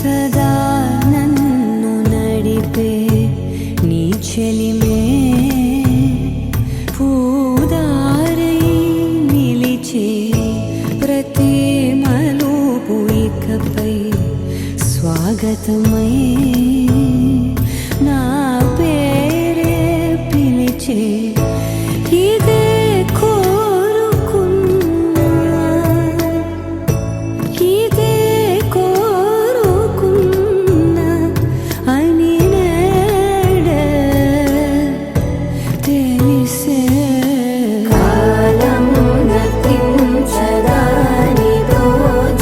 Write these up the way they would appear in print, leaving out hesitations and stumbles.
సదా నన్ను నడిపే నీ చెలిమే పూదారై నిలిచే ప్రతి మలుపు ఇకపై స్వాగతమై నా పేరే పిలిచే ఇదే కోరుకున్నా ఇదే కోరుకున్నా అని నేడే తెలిసే కాలం నతించదా నీతో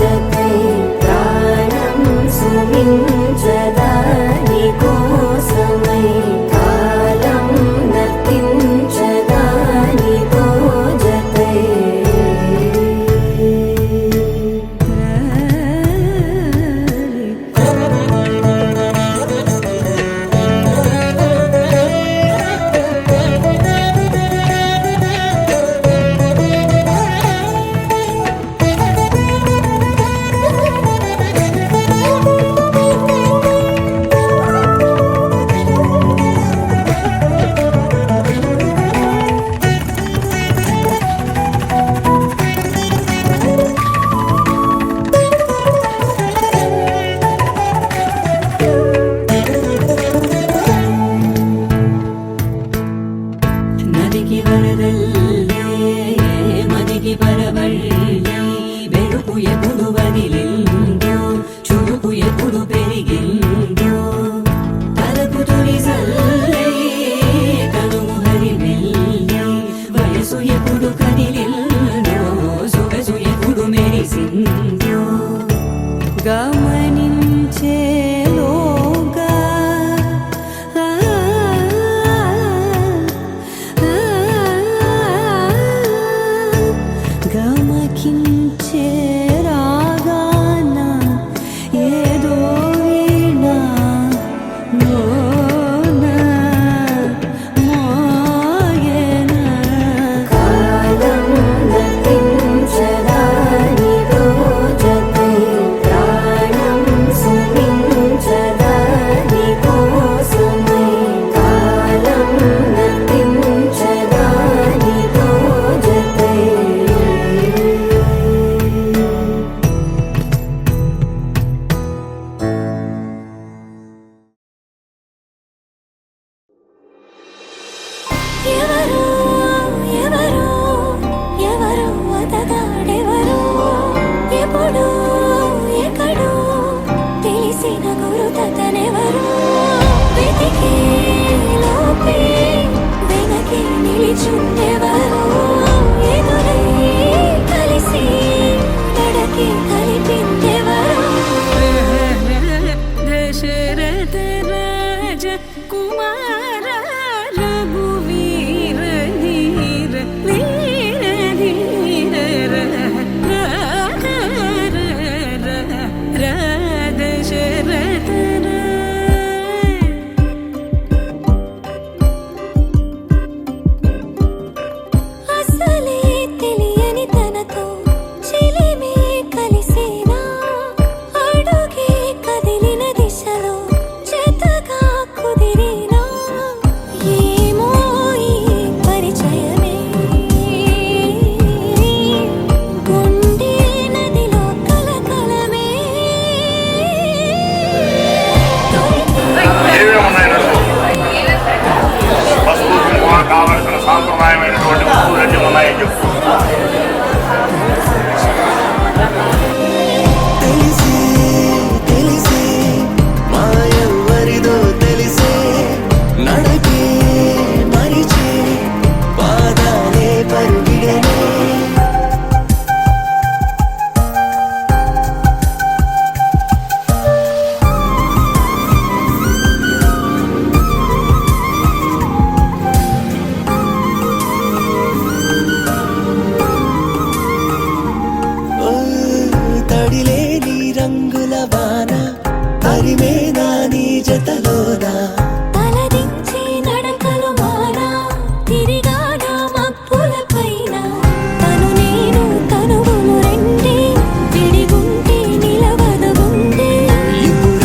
జతై ప్రాణం సుమించదా నీ కోసమై కాలం నతించదా నీతో జతై నదికి వరదల్లే మదికి పరవళ్ళే వెలుపు ఎప్పుడు వదిలిందో చురుకు ఎప్పుడు పెరిగిందో తలపు తొలి సల్లే కనుము హరివెల్లే వయసు ఎప్పుడు కదిలిందో సొగసు ఎప్పుడు మెరిసిందో గమనించేలోగా గమకించే రాగాన ఏదో వీణా మోన మోయన కాలం నతించదా నీతో జతై ప్రాణం సుమించదా నీ కోసమై కాలం నతించదా నీతో జతై ఎవరు ఎవరు ఎవరు అతగాడెవరు ఎప్పుడు ఎక్కడో తెలిసిన గురుతనెవరు వెతికే లోపే వెనకే నిలిచుండెవరు ఎదురై కలిసి నడకి కలిపిందెవరు దశరథ రాజ కుమార రఘువీర ధీర వీర ధీర దశరథ అసలే తెలియని తనతో చెలిమే కలిసేనా అడుగే కదిలిన దిశలో జతగా కుదిరినా ఏమో ఈ పరిచయమే గుండె నదిలో కలకలమే పసుపు కుంకుమ కావలసిన సాంప్రదాయమైనటువంటి వస్తువులన్నీ ఉన్నాయని చెప్పు. తెలిసే తెలిసే మాయెవ్వరిదో తెలిసే నడకే మరిచే పాదాలే పరుగిడనే ఓ తడిలేని రంగుల వాన తరిమేనా నీ జతలోనా తలదించి నడకలు మానా తిరిగానా మప్పుల పైన తను నేను తనువులు రెండే విడిగుంటే నిలవదు గుండె ఇప్పుడు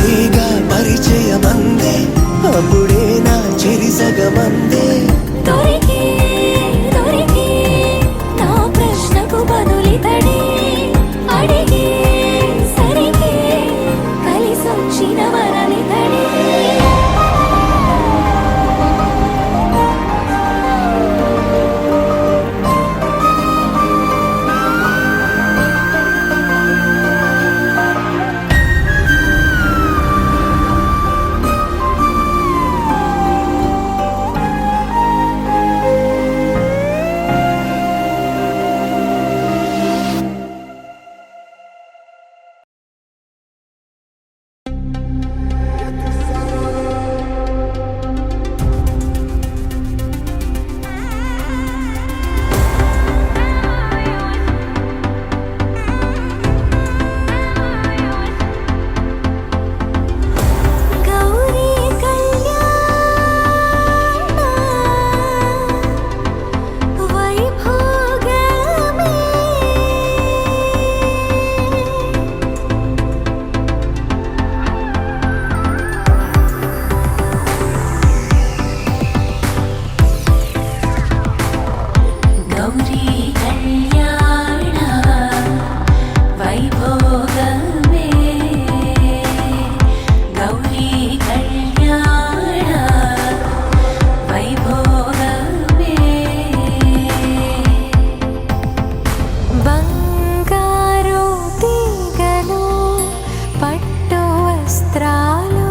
వస్త్రాలు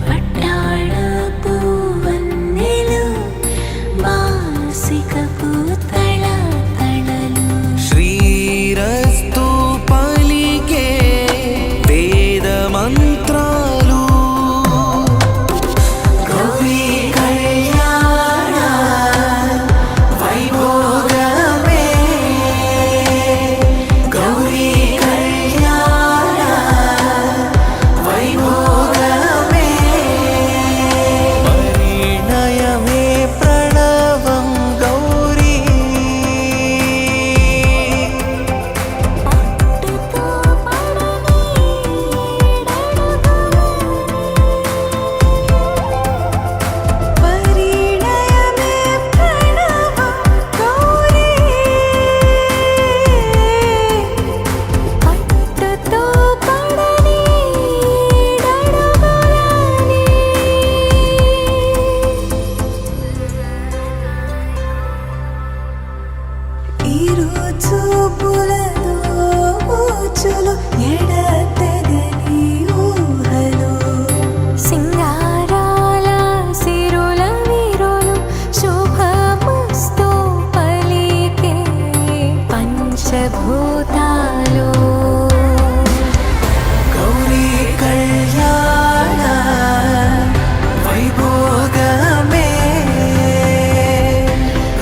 పట్టాళపు వన్నెలు మాసికపు తళతళలు శ్రీరస్తు పలికే వేద మంత్రాలు గౌరీ కళ్యాణ వైభోగమే గౌరీ కళ్యాణ వైభోగమే పరిణయమే ప్రణవం గౌరీ పట్టుతో పడని పరిణయమే ప్రణవం గౌరీ పట్టుతో పడని ఈరోజు పులదో ఊచులు ఎడతెగని ఊహలు సింగారాల సిరుల విరులు శుభమస్తు పలికే పంచభూతాలు గౌరీ కళ్యాణ వైభోగమే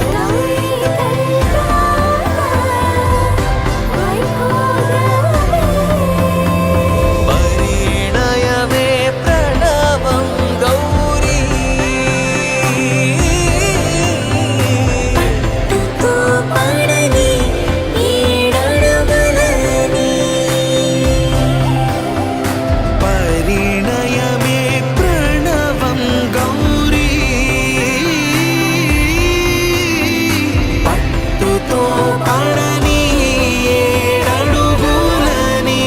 గౌరీ కళ్యాణ వైభోగమే పరిణయమే ప్రణవం గౌరీ పట్టుతో పడని ఏడడుగులని పరిణయమే ప్రణవం గౌరీ పట్టుతో పడని ఏడడుగులని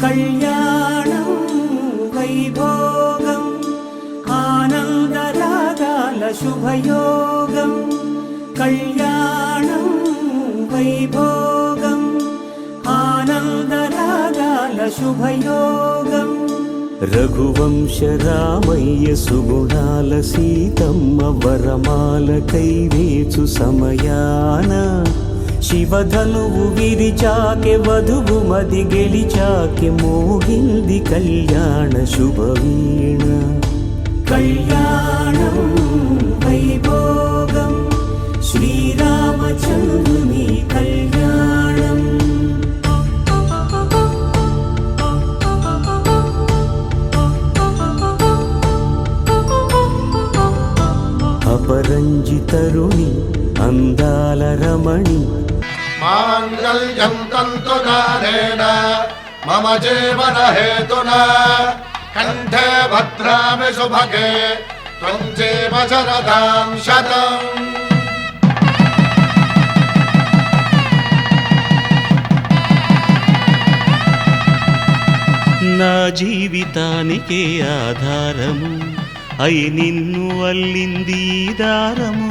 కళ్యాణం వైభోగం ఆనందరాగాల శుభయోగం కళ్యాణం వైభోగం ఆనందరాగాల శుభయోగం రఘువంశ రామయ్య సుగుణాల సీతమ్మ వరమాల కైవేచు సమయాన శివధనువు విరిచాకె వధువు మది గెలిచాకె మోగింది కళ్యాణ శుభవీణ కళ్యాణం వైభోగం శ్రీరామచంద్రుని కళ్యాణం అపరంజి తరుణి అందాల రమణి మాంగళ్యం తంతుకారేణ మమ జీవన హేతునా కంఠే భద్రామి శుభగే త్వం జీవ శరదాం శతం. నా జీవితానికే ఆధారము అయి నిన్ను అల్లింది ఈ దారము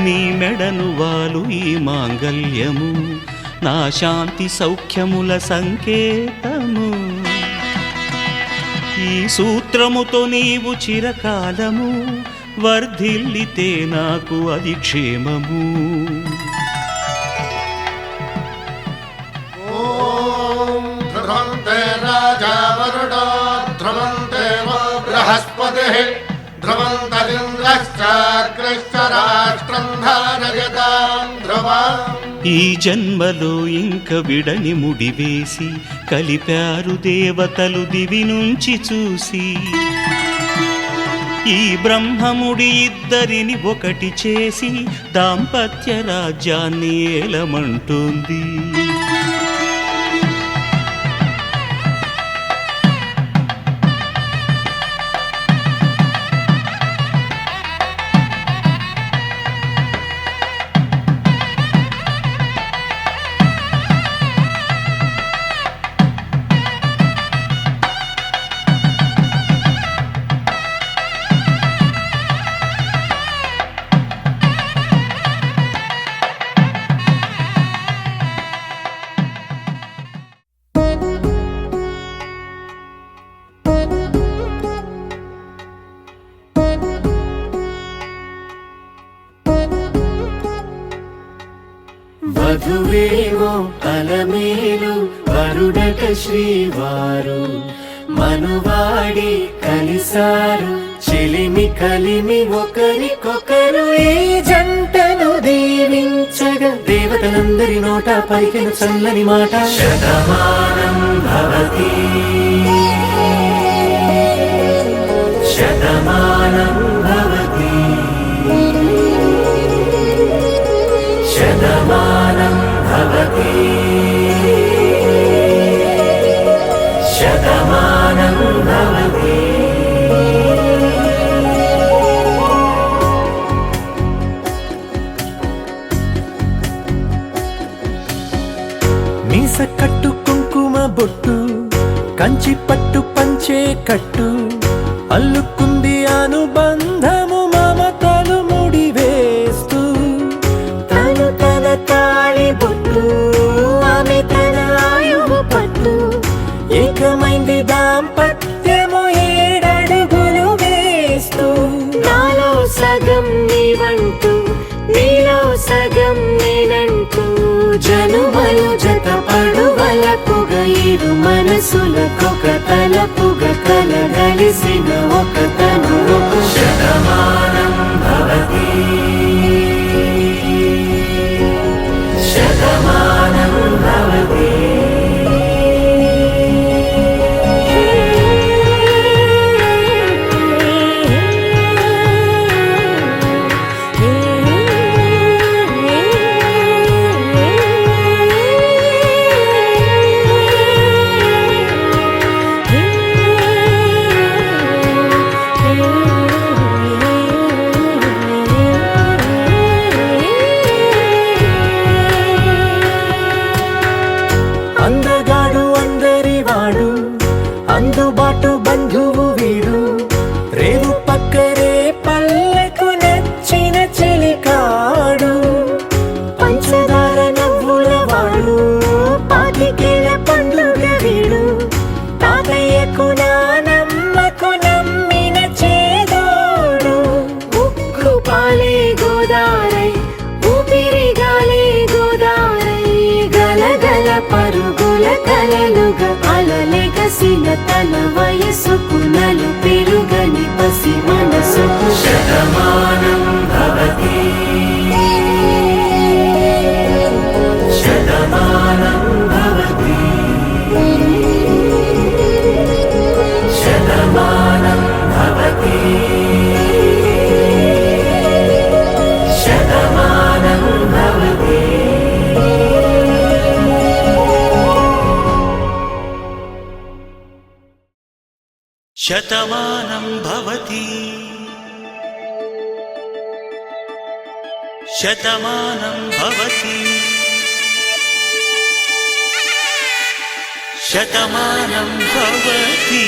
నీ మెడను వాలు ఈ మాంగల్యము నా శాంతి సౌఖ్యముల సంకేతము ఈ సూత్రముతో నీవు చిరకాలము వర్ధిల్లితే నాకు అది క్షేమము ఓం ధ్రువంతే రాజా వరుడో ధ్రువంతే బృహస్పతిః ధ్రువంతరింద్రశ్చాగ్రశ్చ రాష్ట్రం ధారయతాం ధ్రువం. ఈ జన్మలో ఇంక విడని ముడివేసి కలిపారు దేవతలు దివి నుంచి చూసి ఈ బ్రహ్మముడి ఇద్దరిని ఒకటి చేసి దాంపత్య రాజ్యాన్ని ఏలమంటుంది. వధువేమో అలమేలు వరుడట శ్రీవారు మనువాడి కలిసారు చెలిమి కలిమి ఒకరికొకరు ఈ జంటను దీవించగా దేవతలందరి నోట పలికిన చల్లని మాట శతమానం భవతి శతమానం భవతి శతమానం భవతి శతమానం భవతి. మీస కట్టు కుంకుమ బొట్టు కంచి పట్టు పంచే కట్టు అల్లుకుంది అనుబంధము మమతలు ముడివేస్తూ తను తన తాళి బొట్టు ఆమె తన ఆయువు పట్టు ఏకమైంది దాంపత్యము 7 అడుగులు వేస్తూ నాలో సగం నీవంటూ నీలో సగం నేనంటూ జనుమలు జత పడువలపుగ ఇరు మనసులకొక తలపుగ కలగలిసిన ఒక తను శతమానం భవతి శతమానం భవతి. అందగాడు అందరివాడు అందుబాటు బంధువు వీడు రేవు పక్కరే పల్లెకు నచ్చిన చెలికాడు పంచదార నవ్వుల వాడు పాతికేల పండుగ వీడు తాతయ్యకు నానమ్మకు నమ్మిన చేదోడు ఉక్కు పాలే గోదారై ఊపిరిగాలే గోదారై గలగల పరుగుల కలలుగా అలలెగసిన తన వయసుకు నలు పెరుగని పసి మనసుకు శతమానం భవతి శతమానం భవతి శతమానం భవతి శతమానం భవతి. శతమానం భవతి శతమానం భవతి శతమానం భవతి.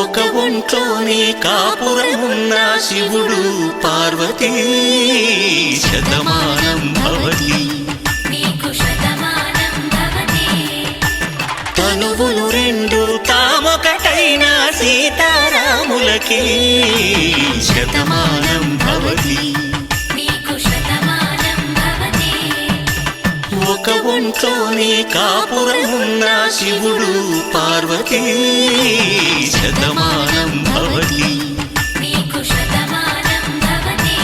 ఒక ఒంట్లోనే కాపురమున్న శివుడు పార్వతీ శతమానం భవతి తనువులు రెండు తామొకటైన సీతారాములకి శతమానం భవతి ఒక ఒంట్లో ఒంట్లోనే కాపురమున్న శివుడు పార్వతీ శతమానం భవతి నీకు శతమానం భవతి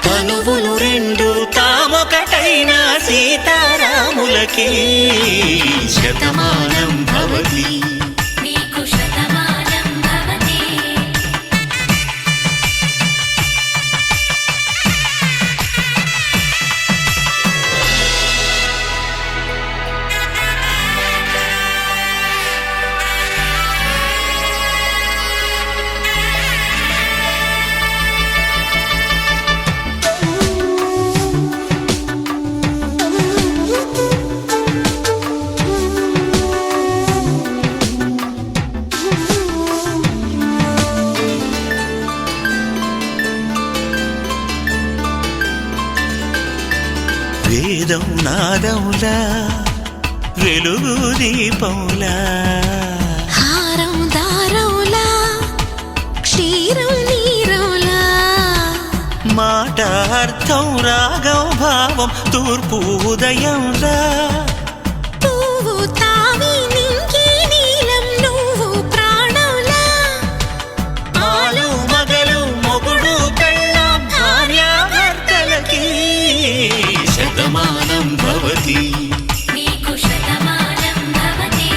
తనువులు రెండు తామొకటైన సీతారాములకి శతమానం భవతి నీకు శతమానం భవతి వేదం నాదములా వెలుగు దీపములా హారం దారౌలా క్షీరం నీరౌలా మాట అర్థం రాగం భావం తూర్పు ఉదయంలా పువ్వు తావి నింగి నీలం నువ్వు ప్రాణంలా ఆలు మగలు మొగుడు కళ్ళ భార్యాభర్తలకి శతమానం భవతి నీకు శతమానం భవతి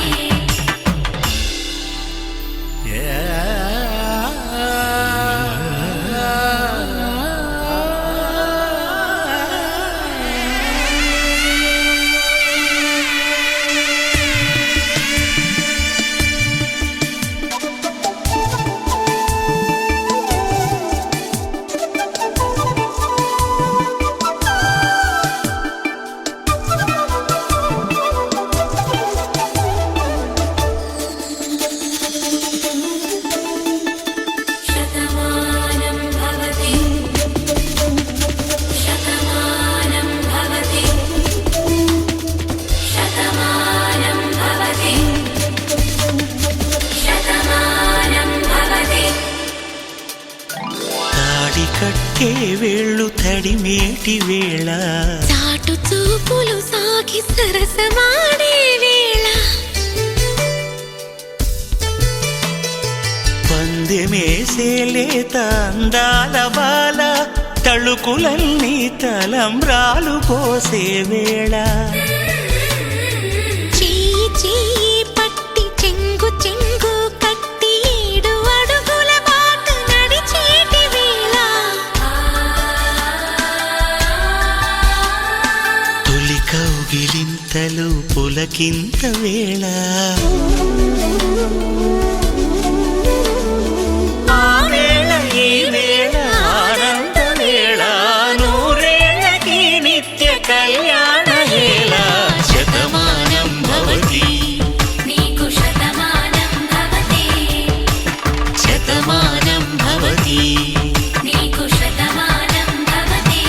శతమానం భవతి శతమానం భవతి శతమానం భవతి శతమానం భవతి తాడి కట్టే వేళ్ళు తడిమేటి వేళ చాటు చూపులు సాగి సరసమాడే వేళ పందెమేసేలేత అందాల బాల తళుకులన్నీ తలంబ్రాలు పోసే వేళ చెయ్యి చెయ్యి పట్టి చెంగు చెంగు కట్టి 7 అడుగుల బాట నడిచేటి వేళ తొలి కౌగిలింతలు పులకింత వేళ ఆ వేళ ఈ వేళ ఆనంద వేళ నూరేళ్ళకి నిత్య కళ్యాణ వేళ శతమానం భవతి నీకు శతమానం భవతి శతమానం భవతి నీకు శతమానం భవతి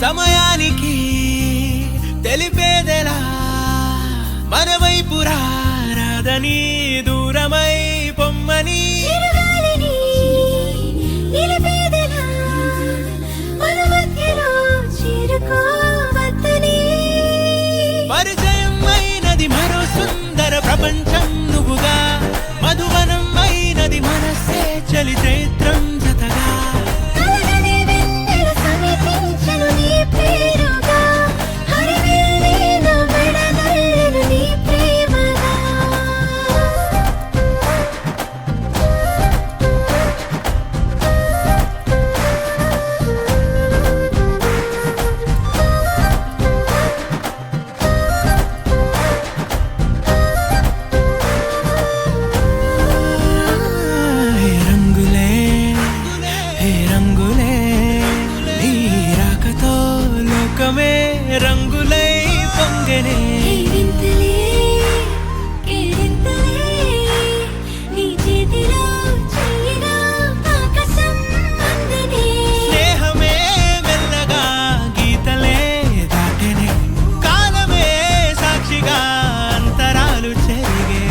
సమయానికి తెలిపేదెలా మన వైపు రాదని దూరమై పొమ్మని చిరుగాలిని నిలిపేదెలా మన మధ్యలో చేరుకోవద్దని పరిచయం అయినది మరో సుందర ప్రపంచం నువ్వుగా మధువనం అయినది మనసే చలి చైత్రం జతగా కలగని వెన్నెల సమీపించను నీ పేరుగా హరివెల్లి నా మెడనల్లను నీ ప్రేమగా హే రంగులే హే రంగులే నీ రాకతో లోకమే రంగులై పొంగనే వింతలే కేరింతలే నీ చేతిలో చెయ్యిగా ఆకాశం అందనే స్నేహమే మెల్లగా గీతలే దాటెనే కాలమే సాక్షిగా అంతరాలు చెరిగే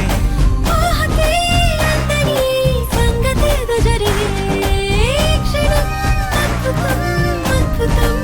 ఊహకే అందని సంగతేదో జరిగే క్షణం అద్భుతం అద్భుతం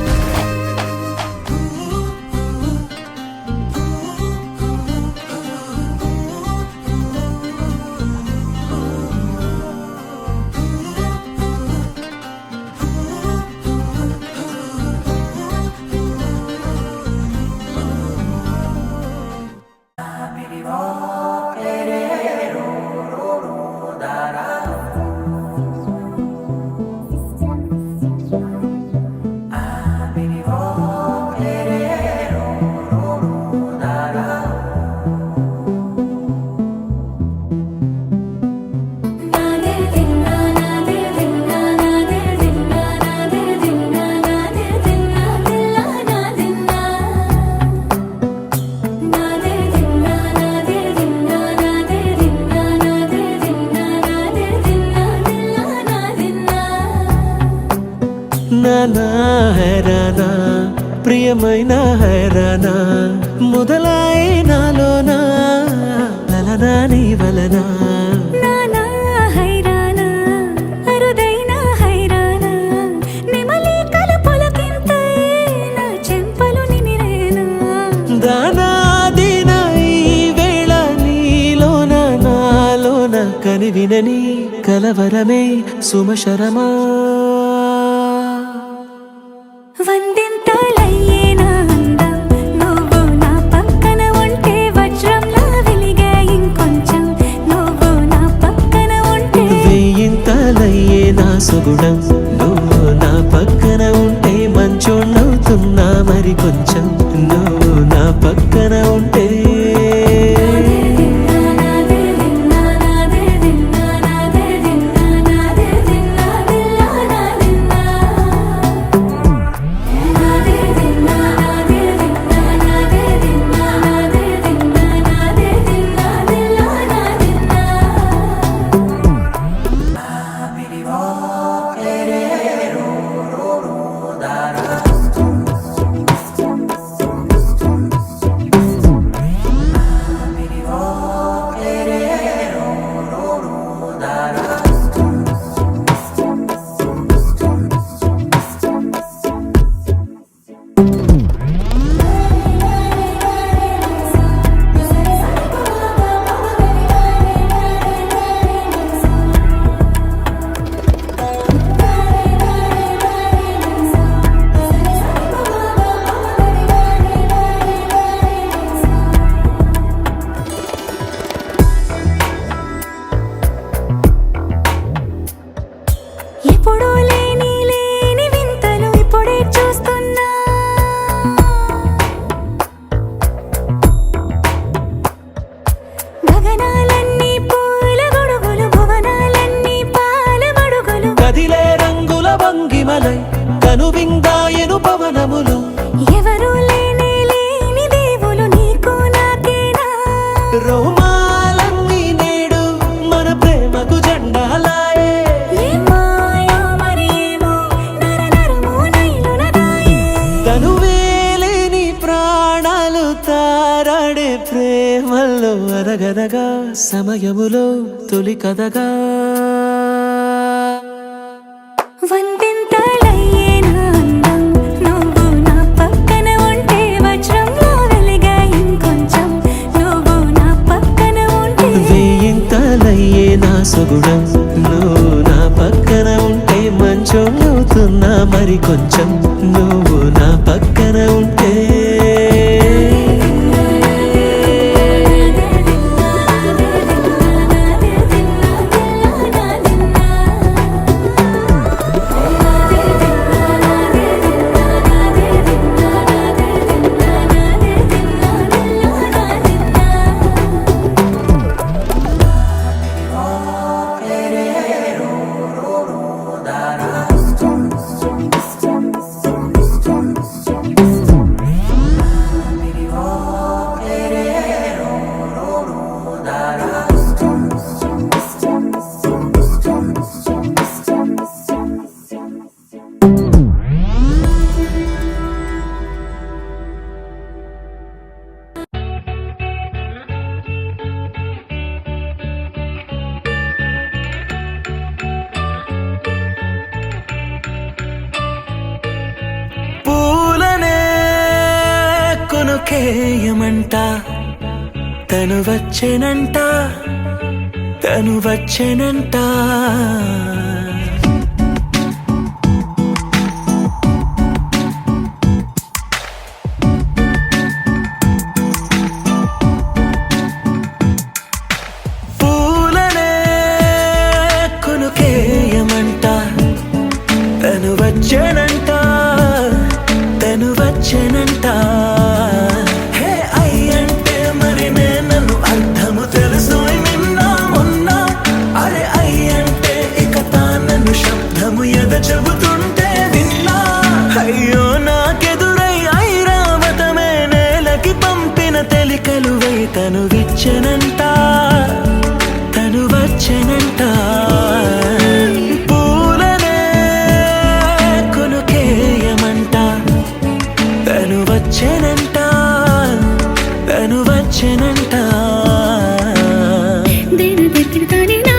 నానా హైరానా ప్రియమైన హైరానా మొదలాయి నాలోనా లలనా నీ వలనా నానా హైరానా అరుదైన హైరానా నెమలి కలుపులకింతై నా చెంపలు నిమిరేనా దానాదిన ఈ వేళ నీలోన నాలోన కనివినని కలవరమే సుమశరమా వందింతలయ్యేనా అందం నువ్వు నా పక్కన ఉంటే వజ్రంలా వెలిగే ఇంకొంచెం నువ్వు నా పక్కన ఉంటే వేయింతలయ్యే నా సుగుణం నువ్వు నా పక్కన ఉంటే మంచోళ్ళవుతున్నా మరి కొంచెం నువ్వు నా పక్కన ఉంటే ఎప్పుడూ లేని వింతలు ఇప్పుడే చూస్తున్నా గగనాలన్నీ పూల గొడుగులు భువనాలన్నీ పాల గొడుగులు కదిలే రంగుల భంగిమలై కనువిందాయను పవనములు ఎవరూ లేని దేవులు నీకు నాకేనా రోమాలన్నీ నేడు మన ప్రేమకు జెండాలాయే ఏ మాయో మరేమో నరనరమో నైలునదాయే తన అరగరగా సమయములో తొలి కథగా వందెంతలయ్యే నా అందం నువ్వు నా పక్కన ఉంటే వజ్రంలో వెలిగా ఇంకొంచెం నువ్వు నా పక్కన ఉంటే వేయింతలయ్యే నా సుగుణం నువ్వు నా పక్కన ఉంటే మంచం అవుతున్నా మరి కొంచెం నువ్వు నా పక్కన ఉంటే పూలనే కొనుకేయమంట తను వచ్చెనంట తను వచ్చెనంట పూలనే కొనుకేయమంట తను వచ్చెనంట తను వచ్చెనంట హే అయ్యంటే మరి నన్ను అర్థము తెలుసు నిన్న మొన్న అరే అయ్యంటే ఇక తానన్ను శబ్దము ఎద చెబుతుంటే విన్నా అయ్యో నాకెదురై ఐరావతమే నేలకి పంపిన తెలికలువై తను విచ్చెనంట తను వచ్చెనంట పూలనే కొనుకేయమంట తను వచ్చెనంట తను వచ్చెనంట దేని దగ్గరదానినా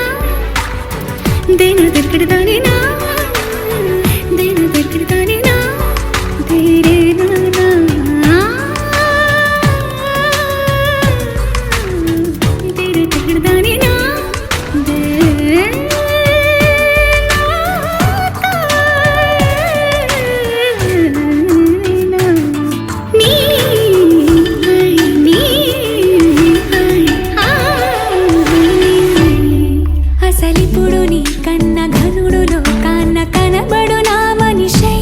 దేని దగ్గరదానినా దేని దగ్గరదానినా దేరే నానా దేని దగ్గరదానినా అసలిప్పుడు నీ కన్న ఘనుడులో కాన్న కనబడు నా మనిషై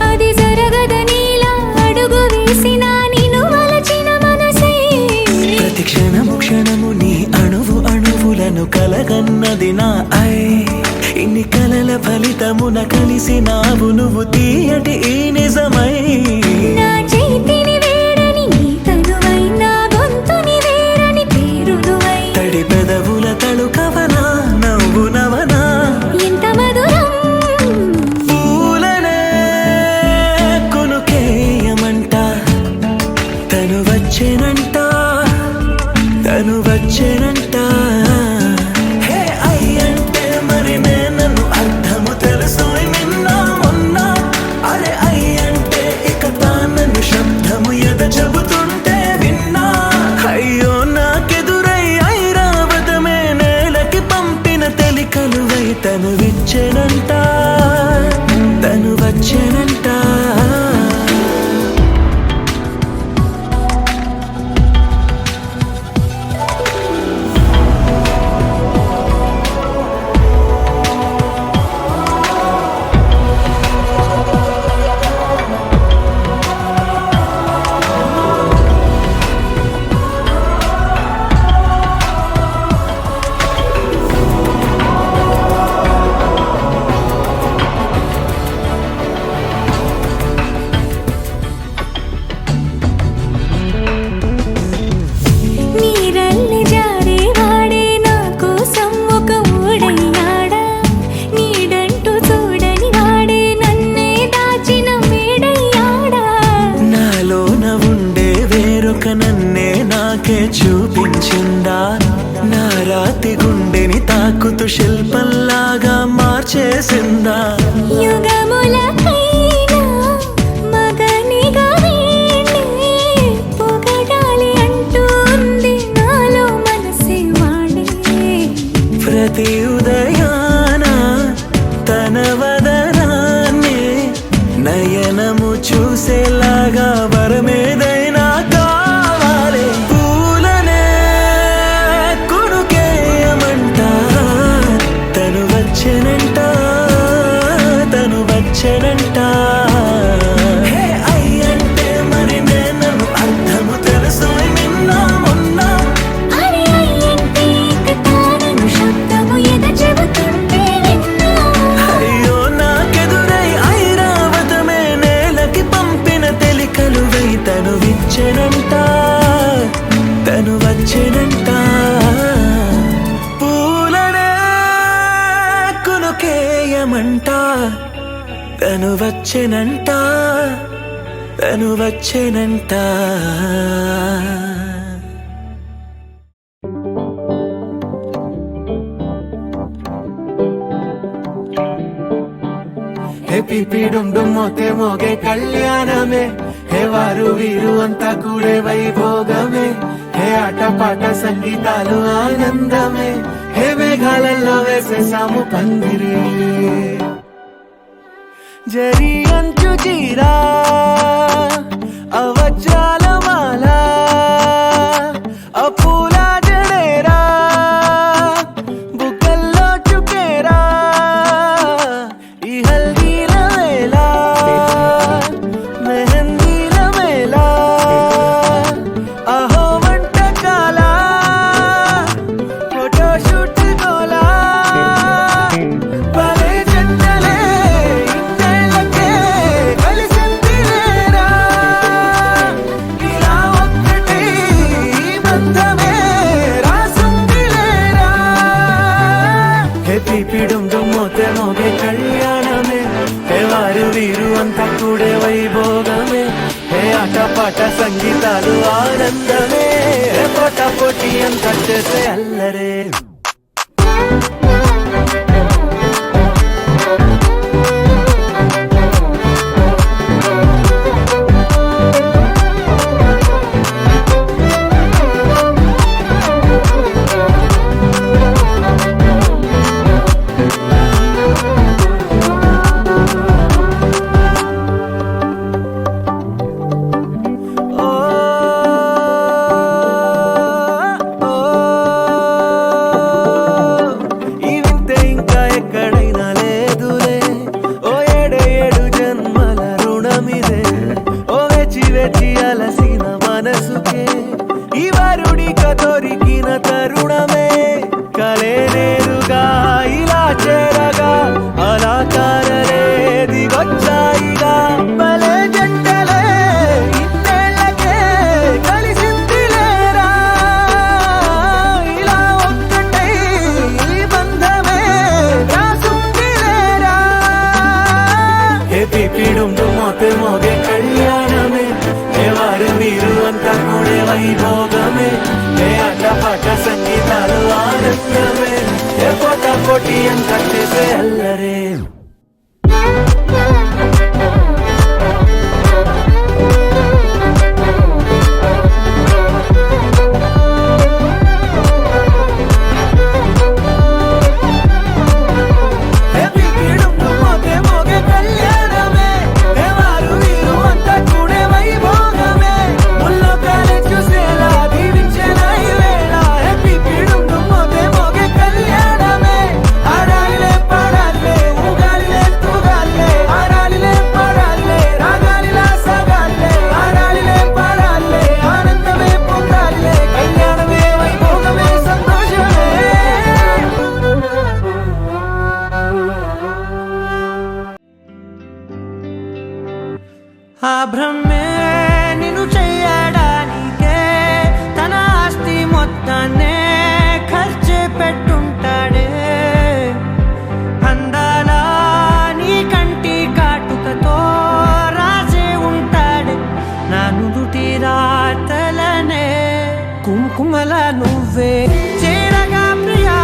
అది జరగదనిలా అడుగు వేసిన నిన్ను వలచిన మనసై ప్రతి క్షణము క్షణము నీ అణువు అణువులను కలగన్నది నా ఐ ఇన్ని కలల ఫలితమున కలిసినావు నువ్వు తీయటి ఈ నిజమై నా చేతిని వేడని నీ తనువై నా గొంతుని వేరని పేరునువై తడి పెదవుల తళుకవనా నవ్వు నవనా ఎంత మధురం పూలనే కొనుకేయమంట తను వచ్చెనంట తను వచ్చెనంట హే అయ్యంటే మరి నన్ను అర్థము తెలుసు నిన్న మొన్న అరే అయ్యంటే ఇక వచ్చిందా యుగములకైనా మగనిగా వీణ్ణి పొగడాలి అంటూంది నాలో మనసే వాడి ప్రతి ఉదయాన తన వదనాన్ని నయనము చూసేలాగా వరమేదైనా కావాలి పూలనే కొనుకేయమంట తను వచ్చెనంట తను వచ్చెనంట హే అయ్యంటే మరి నేను అర్థము తెలుసు నిన్న మొన్న అరే అయ్యంటే కథాలను శబ్దము ఎద చెబుతుంటే విన్నా అయ్యో నాకెదురై ఐరావతమే నేలకి పంపిన తెలికలువై తను విచ్చెనంట తను వచ్చెనంట పూలనే కొనుకేయమంట తను వచ్చెనంట తను వచ్చెనంట పిపిడుండు మోతే మోగే కళ్యాణమే హే వారు వీరు అంతా కూడే వైభోగమే హే ఆటపాట సంగీతాలు ఆనందమే హే మేఘాలలో వేసేసాము పందిరి జరి అంచు చీరా అవజ్రాల మాల అపూల జడేరా బుగ్గల్లో చుకేరా ఈ హల్దీల వేళ మెహందీల మేళ అహో వంటకాల ఫోటోషూట్ గోలా భలే జంటలే ఇన్నేళ్ళకే కలిసిందిలేరా ఇలా ఒక్కటి బంధమే రాసుందిలేరా హే పీపిడుం దుమ్మోతే మోగే కళ్యాణమే హే వారు వీరు అంతా కూడే వైభోగమే హే ఆటపాట సంగీతాలు ఆనందమే హే పోటా పోటీ అంతా చేసే అల్లరే ఈ వింతే ఇంకా ఎక్కడైనా లేదులే ఓ ఏడు జన్మల రుణమిదే ఓ వేచి వేచి అలసిన మనసుకే ఈ వరుడిక దొరికిన తరుణమే కలే నేరుగా ఇలా చేరగా అలా కారలే దిగొచ్చాయిగా భలే జంటలే ఇన్నేళ్ళకే కలిసిందిలేరా ఇలా ఒక్కటై ఈ బంధమే రాసుందిలేరా హే పీపిడుం మోతే మోగే కళ్యాణమే హే వారు వీరు అంతా కూడే వైభోగమే హే ఆటపాట సంగీతాలు ఆనందమే హే పోటా పోటీ అంతా చేసే అల్లరే హే పీపిడుం మోతే మోగే కళ్యాణమే హే వారు వీరు అంతా కూడే వైభోగమే ముల్లోకాలే చూసేలా దీవించేలా ఈ వేళ హే పీపిడుం మోతే మోగే కళ్యాణమే ఆడాలిలే పాడాలే ఊగాలిలే తూగాలే ఆడాలిలే పాడాలే రాగాలిలా సాగాలే ఆడాలిలే పాడాలే ఆనందమే పొందాలే కళ్యాణమే వైభోగమే సంతోషమే ఆ బ్రహ్మే నిన్ను చెయ్యడానికే తన ఆస్తి మొత్తాన్నే ఖర్చు పెట్టుంటాడే అందాల నీ కంటి కాటుకతో రాసే ఉంటాడే నా నుదుటి రాతలనే కుంకుమల నువ్వే చేరగా ప్రియా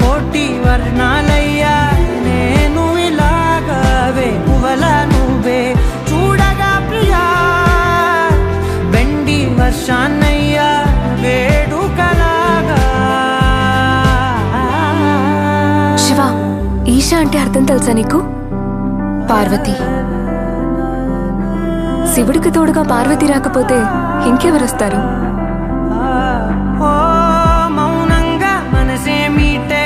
కోటి వర్ణాలయ్యా అర్థం తెలుసా నీకు? పార్వతి. శివుడికి తోడుగా పార్వతి రాకపోతే ఇంకెవరొస్తారు? ఓ మౌనంగా మనసే మీటే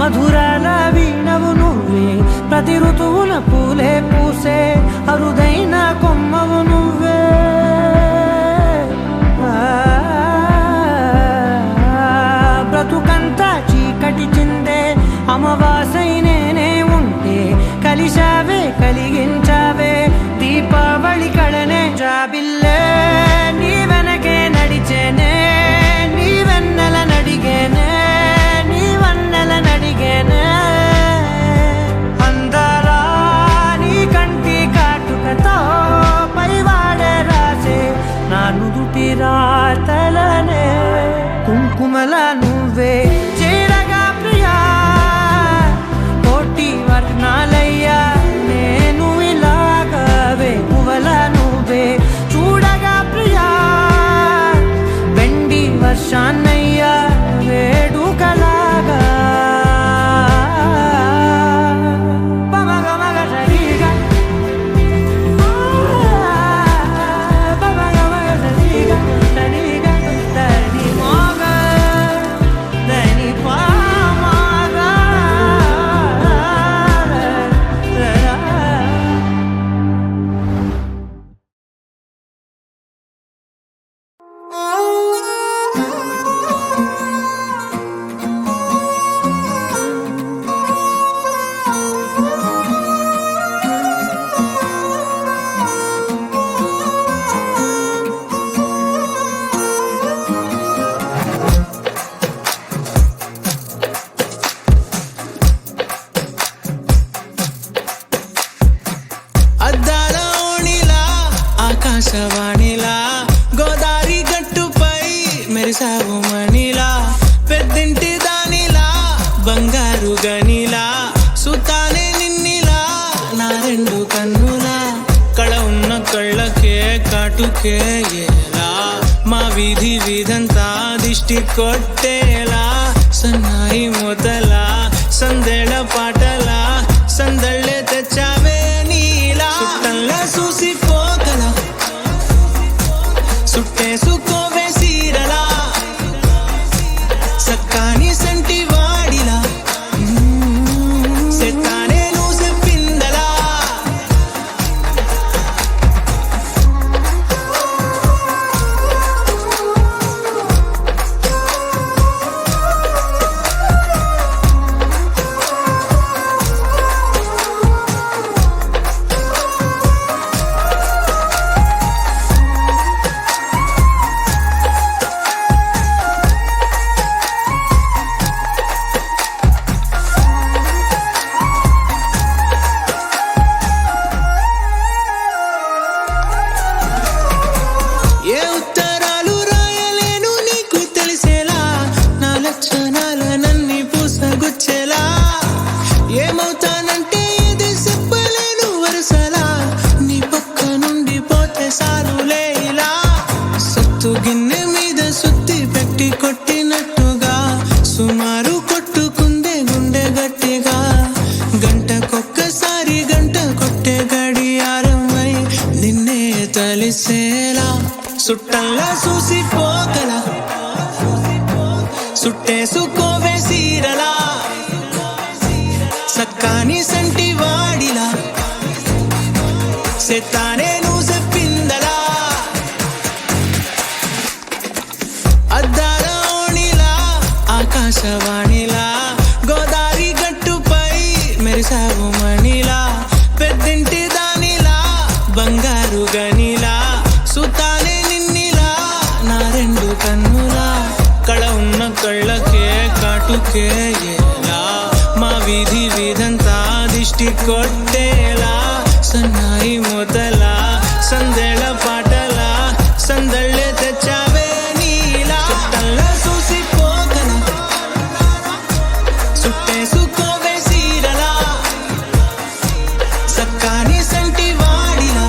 మధురాల వీణవు నువ్వే, ప్రతి ఋతువున పూలే పూసే అరుదైన కొమ్మవు నువ్వే. బ్రతుకంతా చీకటి చిందే అమవాసై నేనే ఉంటే, కలిశావే కలిగించావే దీపావళి కళనే జాబిల్లే. నీ వెనకే నడిచేనే, నీ వెన్నెల నడిగేనే, నీ వన్నెల నడిగేనే. అందరా నీ కంటి కాటుకతో పైవాడే రాసే నా నుదుటి రాతలనే. కుంకుమల నువ్వే చేరగా ప్రియా, కోటి వర్ణాలయ్యా నేను ఇలాగవే. పువ్వుల నువ్వే చూడగా ప్రియా, వెండి వర్షాన్నయ్యా వేడుకలాగా. పమగమగ సరిగా, పమగమగ సరిగా, సరిగా దని మోగ దని పామగ. అద్దాల ఓణిలా ఆకాశవాణిలా గోదారి గట్టుపై మెరిసావు మణిలా, పెద్దింటి దానిలా బంగారు గనిలా, సుతానే నిన్నిలా నా రెండు కన్నులా. కళ ఉన్న కళ్ళకే కాటుకే ఎలా, మా వీధి వీధంతా దిష్టి కొట్టేలా. సన్నాయి మొదలా సందేళ పాటలా సందళ్ళే తెచ్చావే నీలా. చుట్టంలా చూసిపోగల సుట్టేసుకోవే సీరలా, సక్కాని సంటి వాడిలా సెత్తానే నువ్వు చెప్పిందలా. ఏ ఉత్తరాలు రాయలేను నీకు తెలిసేలా, నా లక్షణాలనన్నీ పూసగుచ్చేలా. ఏమవుతానంటే ఏది చెప్పలేను వరుసలా, నీ పక్క నుండి పోతే సారులే ఇలా. సత్తు గిన్నె మీద సుత్తి పెట్టి కొట్టినట్టుగా సుమారు కొట్టుకుందే గుండె గట్టిగా. గంటకొక్కసారి గంట కొట్టే గడియారమై నిన్నే తలిసేలా. సుట్టంలా చూసిపోగల సుట్టేసుకోవే సీరలా, సక్కాని సంటి వాడిలా సెత్తానే నువ్వు చెప్పిందలా. అద్దాల ఓణిలా ఆకాశవాణిలా గోదారి గట్టుపై మెరిసావు మణిలా, పెద్దింటి దానిలా బంగారు గనిలా, సుతానే నిన్నిలా నా రెండు కన్నులా. కళ ఉన్న కళ్ళకే కాటుకే ఎలా, మా వీధి వీధంతా దిష్టి కొట్టేలా. సన్నాయి మొదలా సందేళ పాటలా సందళ్ళే తెచ్చావే నీలా. చుట్టంలా చూసిపోగల సుట్టేసుకోవే సీరలా, సక్కాని సంటి వాడిలా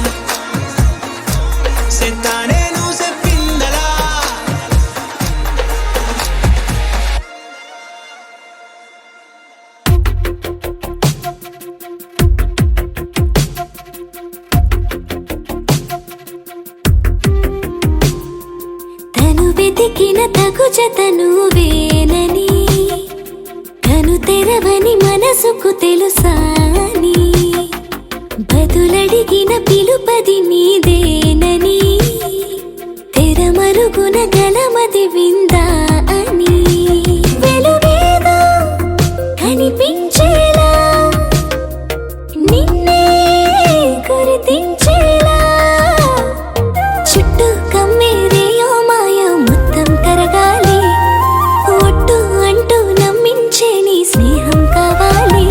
సెత్తానే నువ్వు చెప్పిందలా. జత నువ్వేనని కను తెరవని మనసుకు తెలుసాని బదులడిగిన పిలుపది నీదేనని తెరమరుగున గలమది విందా అని వెలుగేదో కనిపించేలా నిన్నే గుర్తించేలా చుట్టూ కమ్మేదేయో మాయ మొత్తం కరగాలి ఒట్టు అంటూ నమ్మించే నీ స్నేహం కావాలి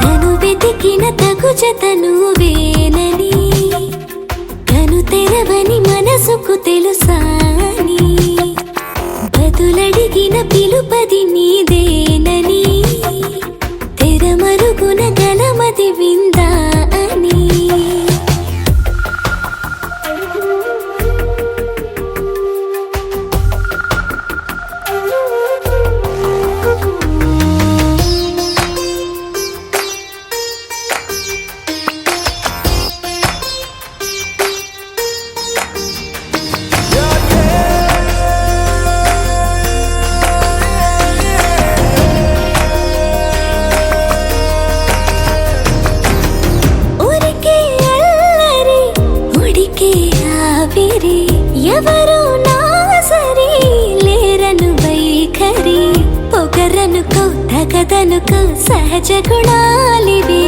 తను వెతికిన తగు జత నువ్వేనని కను తెరవని మనసుకు తెలుసాని బదులడిగిన పిలుపది నీదేనని తెరమరుగున గలమది విందా అని ఊరికే అల్లరి ఉడికే ఆవిరి ఎవరు నా సరి లేరను వైఖరి పొగరనుకో తగదనుకో సహజ గుణాలివి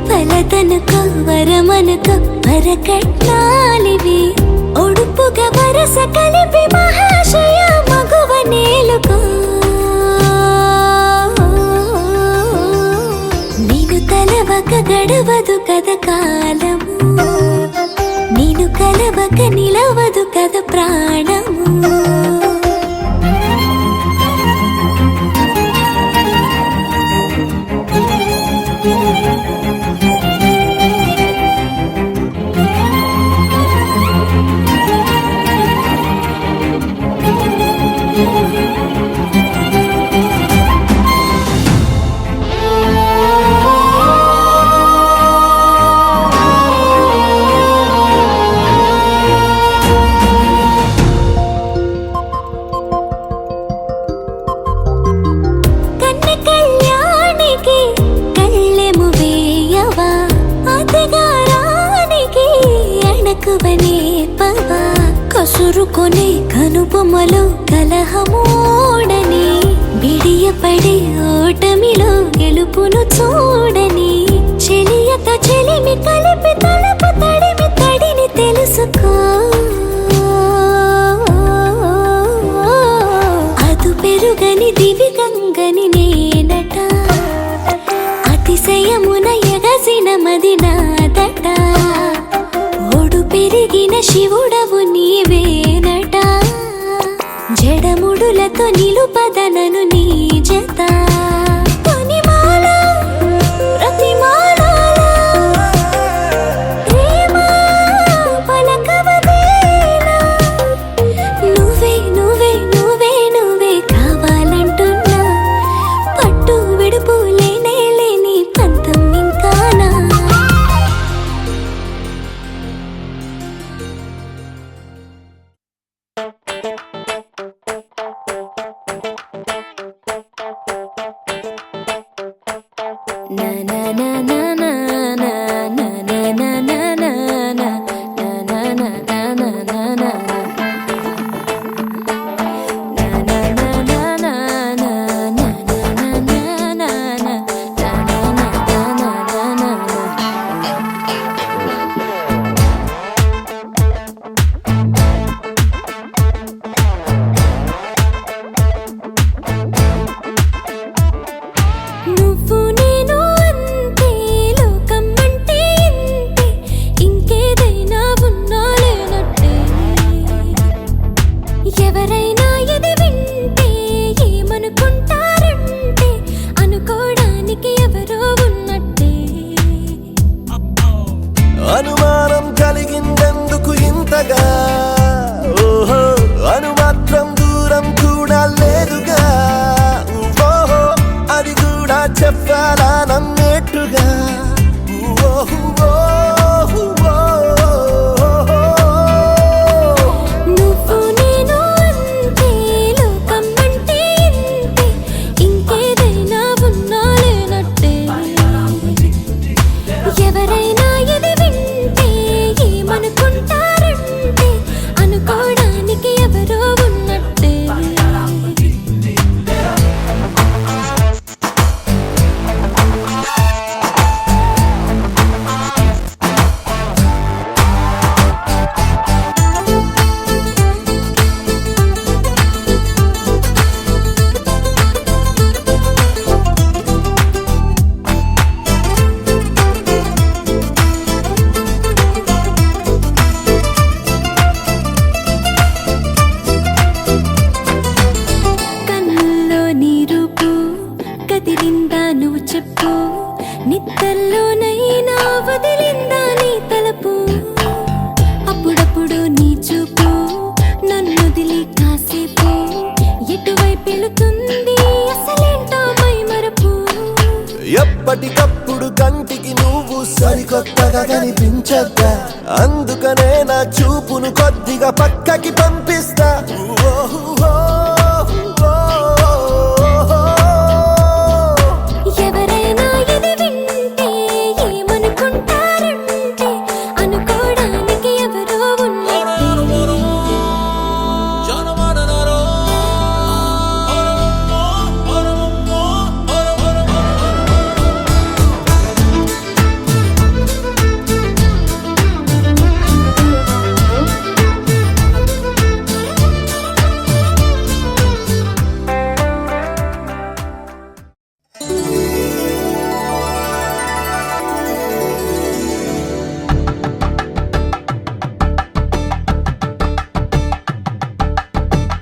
ఫలదనుకో వరమనుకో వరకట్నాలివి ఒడుపుగా వరస కలిపి మహాశయ మగువ నేలుకో నీను తలవక గడవదు కద కాలము నీను కలవక నిలవదు కద ప్రాణము కన్నె కళ్యాణికి కళ్ళెము వేయవా అతగారానికి అణకువనే పవా కసురుకొనే కనుబొమ్మలో కలహమూడని బిడియపడే ఓటమిలో గెలుపును చూడని చెలియత చెలిమి కలిపి తలపు తడిమి తడిని తెలుసుకో అదు పెరుగని దివి గంగని నేనట అతిశయమున ఎగసిన మది నాదట ఒడు పెరిగిన శివుడవు నీవేనట జడముడులతో నిలుపదనను నీ జత కొనిమాల ప్రతిమాల ప్రేమ పలకవదేనా నువ్వే నువ్వే నువ్వే నువ్వే కావాలంటున్నా పట్టు విడుపు లేనే లేని పంతం ఇంకానా ఎదలోనైనా వదిలిందా నీ తలపు అప్పుడప్పుడు నీ చూపు నన్ను వదిలి కాసేపు ఎటువైపు వెళుతుంది అసలేంటో మైమరపు ఎప్పటికప్పుడు కంటికి నువ్వు సరికొత్తగా కనిపించద్దా అందుకనే నా చూపును కొద్దిగా పక్కకి పంపిస్తా ఎవరైనా ఇది వింటే ఏమనుకుంటారంటే అనుకోవడానికి ఎవరో ఉన్నట్టే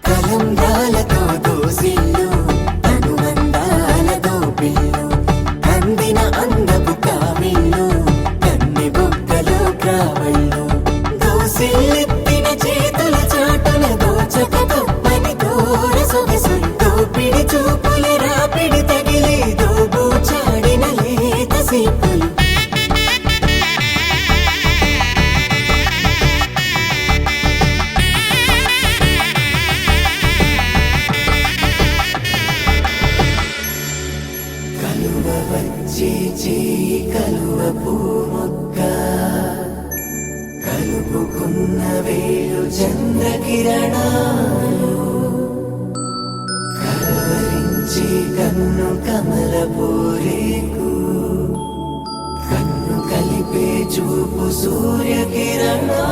కలంబ్రాలతో దోసిల్లు అనుబంధాలతో పిల్లు అందిన అందపు కావిళ్ళు కన్ని బుక్కలు క్రావళ్ళు దోసిల్లెత్తిన చేతుల చాటున దోచక తప్పని దూర సొగసులు దోపిడి చూపుల రాపిడి తగిలి దోబూచాడిన లేత సీపులు కలువ వచ్చే చేయి కలువ పూమొక్క కలుపుకున్న వేలు చంద్రకిరణాలు కలవరించే కన్ను కమల పూరేకు కన్ను కలిపే చూపు సూర్యకిరణాలు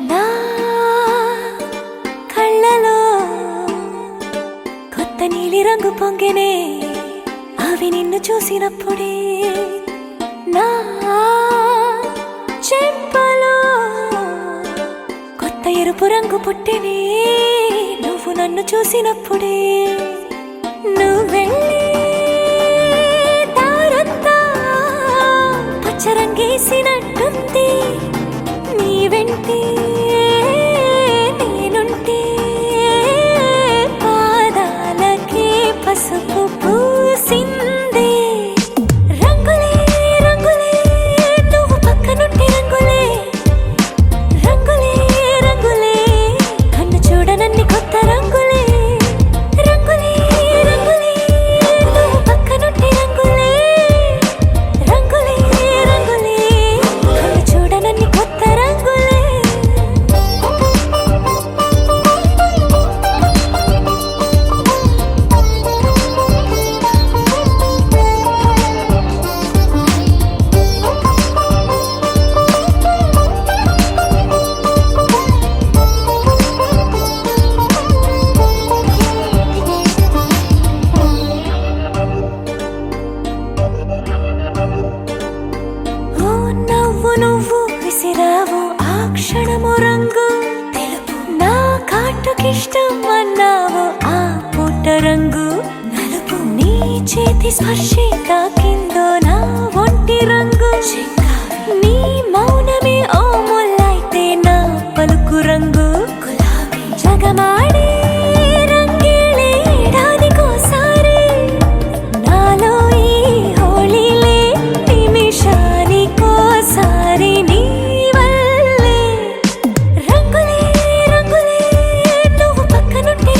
నా కళ్ళలో కొత్త నీలి రంగు పొంగెనే అవి నిన్ను చూసినప్పుడే నా చెంపలో కొత్త ఎరుపు రంగు పుట్టెనే నువ్వు నన్ను చూసినప్పుడే నువ్వు వెళ్ళే దారంతా పచ్చరంగేసినట్టుంది నీ వెంటే నేనుంటే పాదాలకే పసుపు పూసిందే రంగులే రంగులే నువ్వు పక్కనుంటే రంగులే రంగులే రంగులే కన్ను చూడనన్ని కొత్త రంగులే రంగులే రంగులే నువ్వు పక్కనుంటే రంగులే రంగులే రంగులే కన్ను చూడనన్ని కొత్త రంగులే ఓ నవ్వు నువ్వు విసిరావు ఆ క్షణము రంగు తెలుపు నా కాటుకిష్టం అన్నావు ఆ పూట రంగు నలుపు నీ చేతి స్పర్శే తాకిందో నా ఒంటి రంగు నీ మౌనమే ఓ ముల్లైతే నా పలుకు రంగు గులాబీ జగమాడే రంగేళే ఏడాదికోసారి నాలో ఈ హోళీలే నిమిషానికోసారి నీ వల్లే రంగులే రంగులే నువ్వు పక్కనుంటే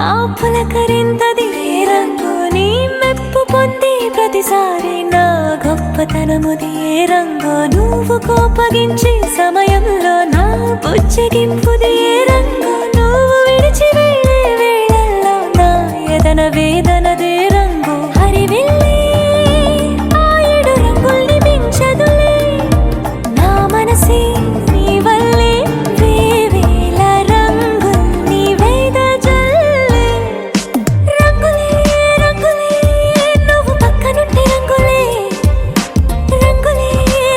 నా పులకరింతది ఏ రంగు నీ మెప్పు పొంది ప్రతిసారి నా గొప్పతనముది ఏ రంగు నువ్వు కోపగించే సమయంలో నా బుజ్జగింపుది ఏ రంగు నువ్వు విడిచి వెళ్ళే వేళల్లో నా ఎదన వేదనదే రంగు హరివిల్లే ఆ ఏడు రంగుల్ని మించదులే నా మనసే నీ వల్లే వేవేల రంగుల్ని వెదజల్లే రంగులే రంగులే నువ్వు పక్కనుంటే రంగులే రంగులే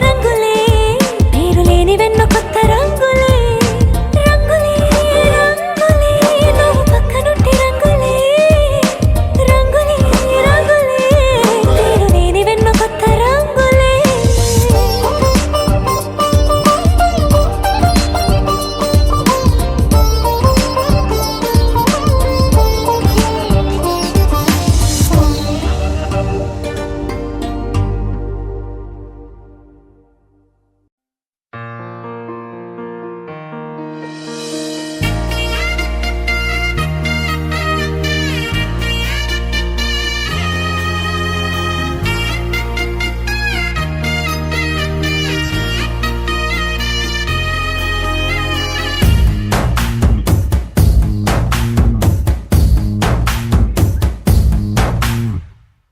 రంగులే పేరు లేని వెన్ను కొత్త రంగులే రంగులే రంగులే నువ్వు పక్కనుంటే రంగులే రంగులే రంగులే పేరు లేని వెన్ను కొత్త రంగులే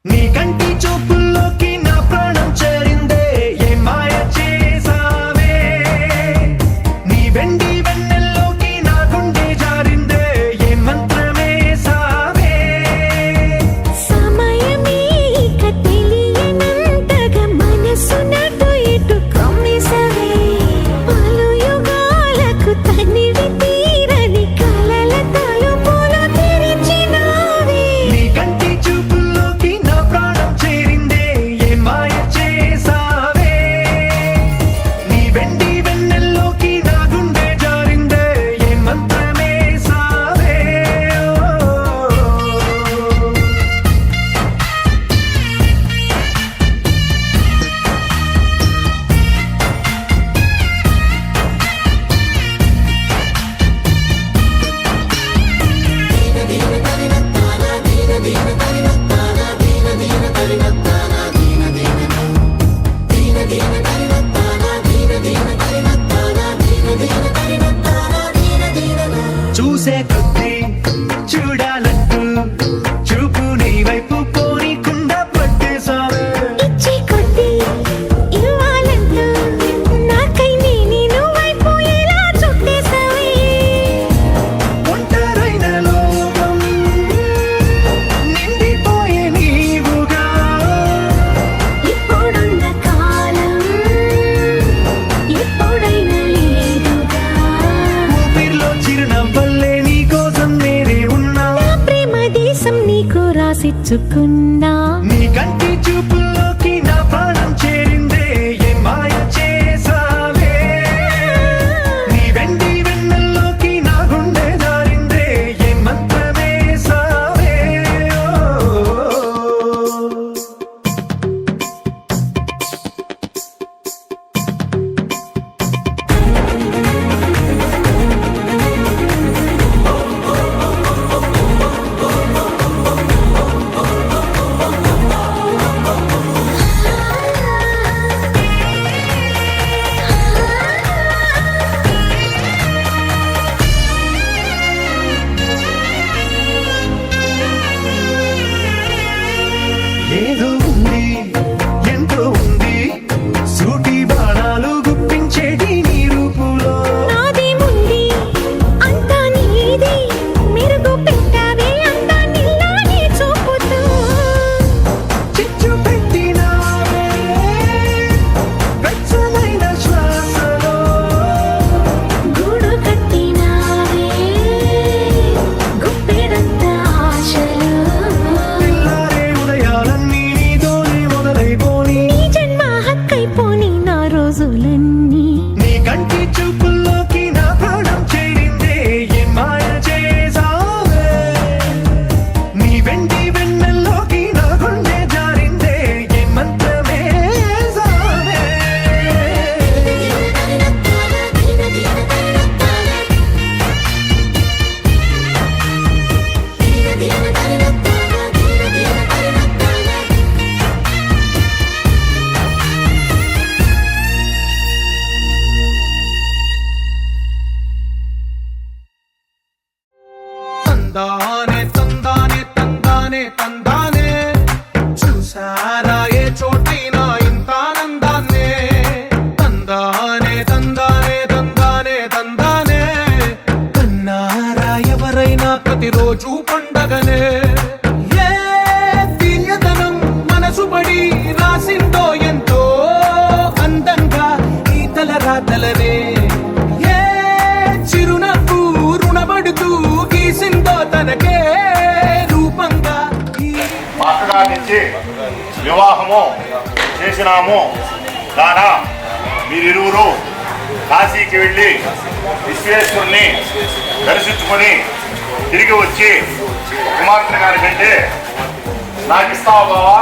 నీ కంటి చూపుల్లోకి నా ప్రాణం చేరిందే ఏ మాయ చేసావే నీ వెండి వెన్నెల్లోకి నా గుండె జారిందే ఏ మంత్రమే సావే సమయమే ఇక తెలియనంతగా మనసు నటు ఇటు కొమ్మిసవే పలు యుగాలకు తనివి తీరని కలల తలుపులు తెరిచినావే నీ కంటి చూపుల్లోకి నా ప్రాణం చేరిందే ఏ మాయ చేసావే నీ వెండి వెన్నెల్లోకి నా గుండె జారిందే ఏ మంత్రమే సావే చూసే కొద్దీ చూడాలంటూ చూపు నీ వైపు పోనీకుండా పట్టేసావే ఇచ్చే కొద్దీ ఇవ్వాలంటూ నాకై నేను వైపు ఎలా చుట్టేసావే ఒంటరైన లోకం నిండిపోయే నీవుగా ఇప్పుడున్న కాలం ఎప్పుడైనా లేదుగా ఊపిరిలో చిరునవ్వల్లే నీ కోసం నేనే ఉన్నా నా ప్రేమ దేశం నీకు రాసిచ్చుకున్నా నీ కంటి చూపుల్లోకి నా ప్రాణం చేరిందే ఏ మాయ చేసావే నీ వెండి వెన్నెల్లోకి నా గుండె జారిందే ఏ మంత్రమే సావే ఏదో ఉంది ఎంతో ఉంది సూటి బాణాలు గుప్పించేటి నీ రూపులో నాది ముంది అంతా నీది మెరుగు పెట్టావే అంతా నిల్లాని చూపుతూ చిచ్చు పెట్టినావే వెచ్చమైన శ్వాసలో గూడు కట్టినావే గుప్పెడంత ఆశలు పిల్లారే ఉదయాలన్నీ నీతోనే మొదలైపోని నీ జన్మ హక్కైపోని నా రోజులన్నీ నీ తందానే తందానే తందానే తందానే చూసారా ఏ చోటైనా ఇంత ఆనందాన్నే తందానే తందానే తందానే తందానే కన్నారా ఎవరైనా ప్రతిరోజు పండగనే ఏ తీయదనం మనసు పడి రాసిందో ఎంతో అందంగా ఈ తల రాతలనే ఏ చిరునవ్వు రుణపడుతూ గీసిందో తనకే రూపంగా మా అక్కగారి నుంచి వివాహము చేసినాము కానా మీరిరువురు కాశీకి వెళ్ళి విశ్వేశ్వరుని దర్శించుకొని తిరిగి వచ్చి కుమార్తె గారి కంటే నాకు ఇస్తావా బావా?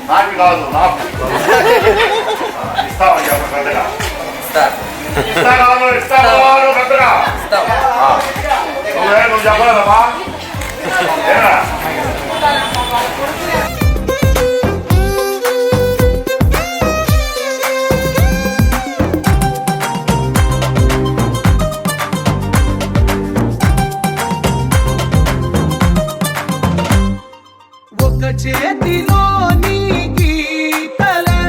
నాకు కాదు, నాకు ఇస్తావని చెప్ప పెద్దగా. ఇస్తా కావాలి పెద్దగా. నువ్వు చెప్పలేదమ్మా? ఏనా? ఒక చేతిలో నీ గీతలే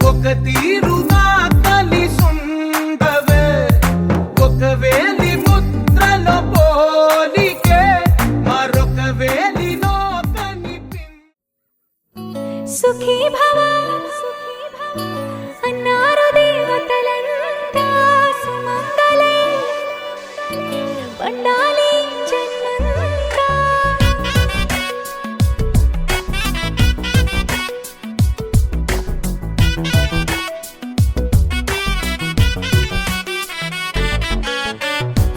ఒక తీరుగా కలిసుండవే ఒక వేలి ముద్రలో పోలికే మరొక వేలిలో కనిపి సుఖీ భవ అన్నారు దేవతలంతా సుమంగళే పండాలి జన్మంతా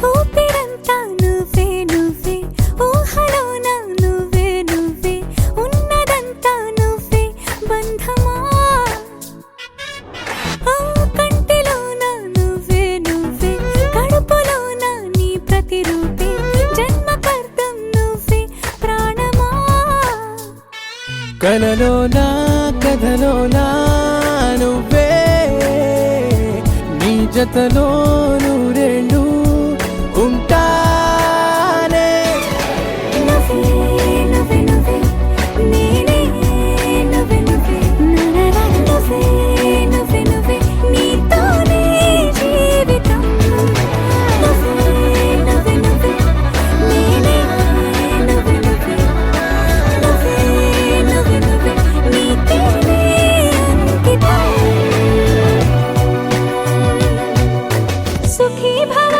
ఊపిరంతా నువ్వే నువ్వే ఊహలోన నువ్వే నువ్వే ఉన్నదంతా నువ్వే బంధమా ఆ కంటిలోన నువ్వే నువ్వే కడుపులోన నీ ప్రతిరూపే జన్మకర్తం నువ్వే ప్రాణమా కలలోనా కథలోనా నువ్వే నీ జతలో నూరేళ్ళు ఉంటానే నువ్వే నువ్వే నువ్వే నేనే నువ్వే నువ్వే నరరా నువ్వే నువ్వే నువ్వే నీతోనే జీవితం నువ్వే నువ్వే నువ్వే నేనే నువ్వే నువ్వే నువ్వే నువ్వే నువ్వే నీతోనే అంకితం సుఖీ భవ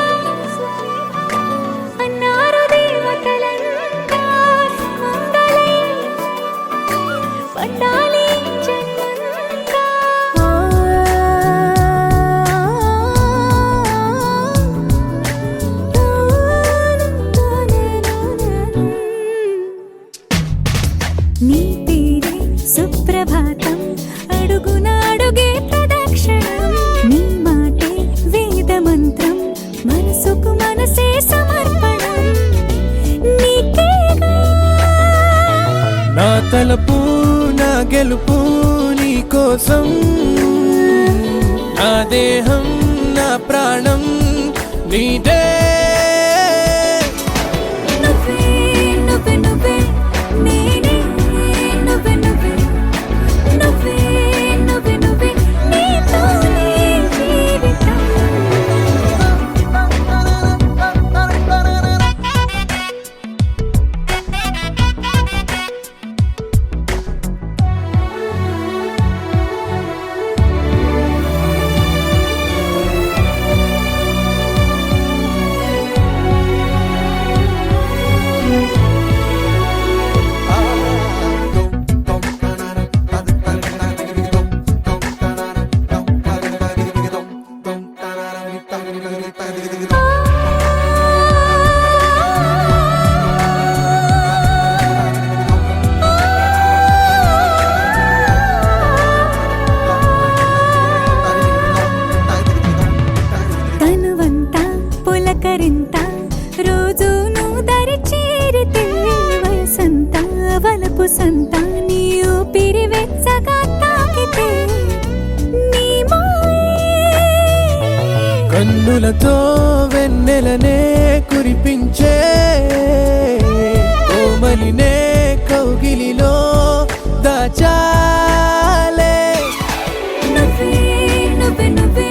అన్నారు దేవతలంతా సుమంగళే పండాలి జన్మంతా నీ పేరే సుప్రభాతం అడుగున అడుగే ప్రదక్షిణం నీ మాటే వేద మంత్రం మనసుకు మనసే సమర్పణం నీకేగా నా తలపు నా గెలుపు నీ కోసం నా దేహం నా ప్రాణం నీదే నువ్వే నువ్వే నువ్వే నేనే నువ్వే నువ్వే నువ్వే నువ్వే నువ్వే నీతోనే జీవితం కన్నులతో వెన్నెలనే కురిపించే కోమలినే కౌగిలిలో దాచాలే నువ్వే నువ్వే నువ్వే